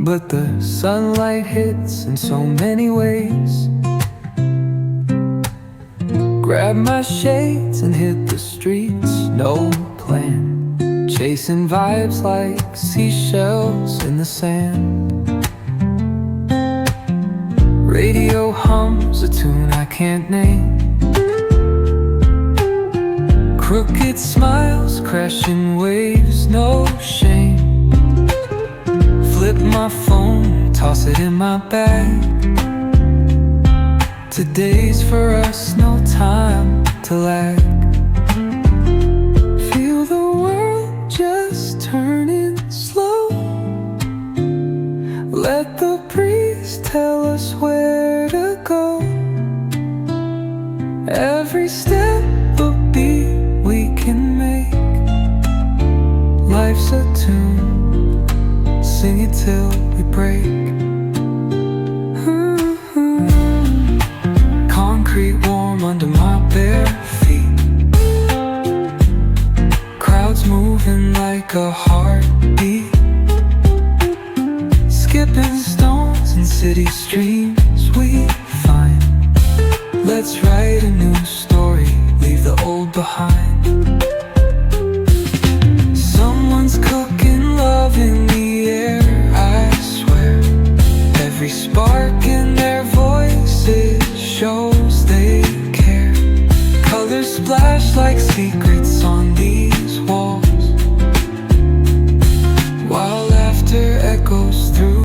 but the sunlight hits in so many ways. Grab my shades and hit the streets, no plan, chasing vibes like seashells in the sand. Radio hums a tune I can't name. Crooked smiles, crashing waves, no shame. Flip my phone, toss it in my bag. Today's for us, no time to lag. Feel the world just turning slow. Let the breeze tell us where to go. Every step a beat we can make. Life's a tune, sing it till we break. Concrete warm under my bare feet. Crowds moving like a heartbeat. Skipping stones in city streams we find. Let's write a new story, leave the old behind. Someone's cooking love in the air, I swear. Every spark in their voices shows they care. Colors splash like secrets on these walls, while laughter echoes through